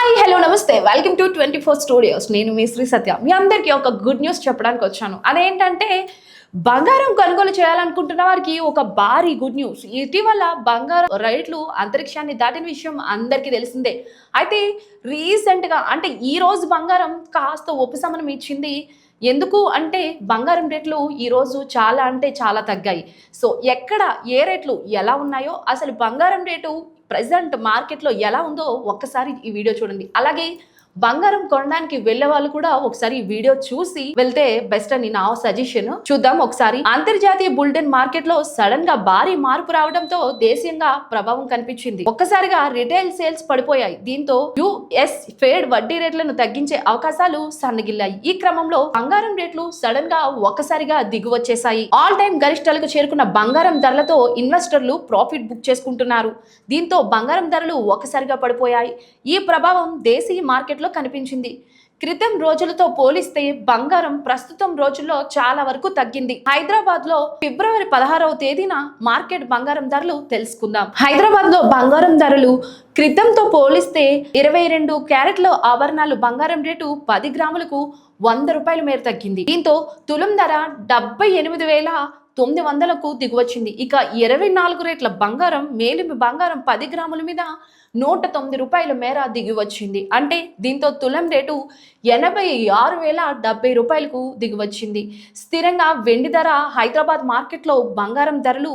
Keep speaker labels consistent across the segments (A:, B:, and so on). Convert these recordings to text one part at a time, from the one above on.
A: Hi hello నమస్తే welcome to 24 studios. నేను మీ శ్రీ సత్య. మీ అందరికీ ఒక గుడ్ న్యూస్ చెప్పడానికి వచ్చాను. అదేంటంటే బంగారం కొనుగోలు చేయాలనుకుంటున్న వారికి ఒక భారీ గుడ్ న్యూస్. ఇటీవల బంగారం రేట్లు అంతరిక్షాన్ని దాటిన విషయం అందరికీ తెలిసిందే. అయితే రీసెంట్గా అంటే ఈ రోజు బంగారం కాస్త ఉపశమనం ఇచ్చింది. ఎందుకు అంటే బంగారం రేట్లు ఈరోజు చాలా అంటే చాలా తగ్గాయి. సో ఎక్కడ ఏ రేట్లు ఎలా ఉన్నాయో, అసలు బంగారం రేటు ప్రెజెంట్ మార్కెట్లో ఎలా ఉందో ఒక్కసారి ఈ వీడియో చూడండి. అలాగే బంగారం కొనడానికి వెళ్ళే వాళ్ళు కూడా ఒకసారి ఈ వీడియో చూసి వెళ్తే బెస్ట్ అని నా సజెషన్. చూద్దాం ఒకసారి. అంతర్జాతీయ బులిటెన్ మార్కెట్ లో సడన్ గా భారీ మార్పు రావడంతో దేశీయంగా ప్రభావం కనిపించింది. ఒక్కసారిగా రిటైల్ సేల్స్ పడిపోయాయి. దీంతో యుఎస్ ఫెడ్ వడ్డీ రేట్లను తగ్గించే అవకాశాలు సన్నగిల్లాయి. ఈ క్రమంలో బంగారం రేట్లు సడన్ గా ఒక్కసారిగా దిగువచ్చేశాయి. ఆల్ టైమ్ గరిష్టాలకు చేరుకున్న బంగారం ధరలతో ఇన్వెస్టర్లు ప్రాఫిట్ బుక్ చేసుకుంటున్నారు. దీంతో బంగారం ధరలు ఒక్కసారిగా పడిపోయాయి. ఈ ప్రభావం దేశీయ మార్కెట్లో కనిపించింది. క్రితం రోజులతో పోలిస్తే బంగారం ప్రస్తుతం రోజుల్లో చాలా వరకు తగ్గింది. హైదరాబాద్ లో ఫిబ్రవరి 16వ తేదీన మార్కెట్ బంగారం ధరలు తెలుసుకుందాం. హైదరాబాద్ లో బంగారం ధరలు క్రితంతో పోలిస్తే 22 క్యారెట్ల ఆభరణాలు బంగారం రేటు 10 గ్రాములకు 100 రూపాయల మేర తగ్గింది. దీంతో తులం ధర 78,900కు దిగువచ్చింది. ఇక 24 రేట్ల బంగారం మేలిమి బంగారం 10 గ్రాముల మీద 109 రూపాయల మేర దిగివచ్చింది. అంటే దీంతో తులం రేటు 86,070 రూపాయలకు దిగివచ్చింది. స్థిరంగా వెండి ధర హైదరాబాద్ మార్కెట్లో బంగారం ధరలు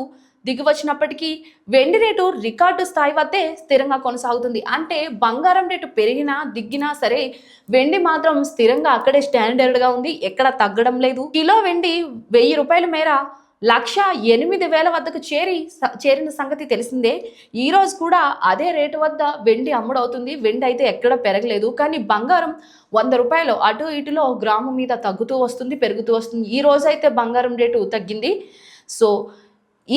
A: దిగివచ్చినప్పటికీ వెండి రేటు రికార్డు స్థాయి వద్దే స్థిరంగా కొనసాగుతుంది. అంటే బంగారం రేటు పెరిగినా దిగ్గినా సరే వెండి మాత్రం స్థిరంగా అక్కడే స్టాండర్డ్గా ఉంది. ఎక్కడ తగ్గడం లేదు. కిలో వెండి 1000 రూపాయల మేర 1,08,000 వద్దకు చేరిన సంగతి తెలిసిందే. ఈ రోజు కూడా అదే రేటు వద్ద వెండి అమ్ముడవుతుంది. వెండి అయితే ఎక్కడ పెరగలేదు. కానీ బంగారం 100 రూపాయలు అటు ఇటులో గ్రాము మీద తగ్గుతూ వస్తుంది, పెరుగుతూ వస్తుంది. ఈ రోజు అయితే బంగారం రేటు తగ్గింది. సో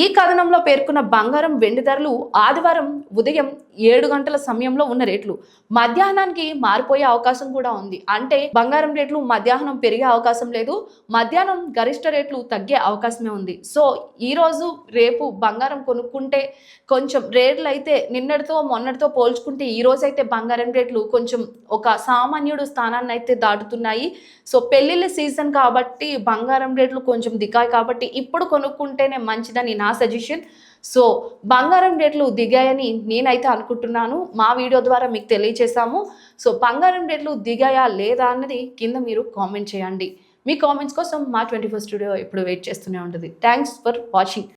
A: ఈ కథనంలో పేర్కొన్న బంగారం వెండి ధరలు ఆదివారం ఉదయం 7 గంటల సమయంలో ఉన్న రేట్లు మధ్యాహ్నానికి మారిపోయే అవకాశం కూడా ఉంది. అంటే బంగారం రేట్లు మధ్యాహ్నం పెరిగే అవకాశం లేదు, మధ్యాహ్నం గరిష్ట రేట్లు తగ్గే అవకాశమే ఉంది. సో ఈ రోజు రేపు బంగారం కొనుక్కుంటే కొంచెం రేట్లు అయితే నిన్నటితో మొన్నటితో పోల్చుకుంటే ఈ రోజు అయితే బంగారం రేట్లు కొంచెం ఒక సామాన్యుడు స్థానాన్ని అయితే దాటుతున్నాయి. సో పెళ్లిళ్ళ సీజన్ కాబట్టి బంగారం రేట్లు కొంచెం దిగాయి కాబట్టి ఇప్పుడు కొనుక్కుంటేనే మంచిదని నా సజెషన్. సో బంగారం రేట్లు దిగాయని నేనైతే అనుకుంటున్నాను. మా వీడియో ద్వారా మీకు తెలియజేశాము. సో బంగారం రేట్లు దిగాయా లేదా అన్నది కింద మీరు కామెంట్ చేయండి. మీ కామెంట్స్ కోసం మా 24 స్టూడియో ఎప్పుడు వెయిట్ చేస్తూనే ఉంటుంది. Thanks for watching.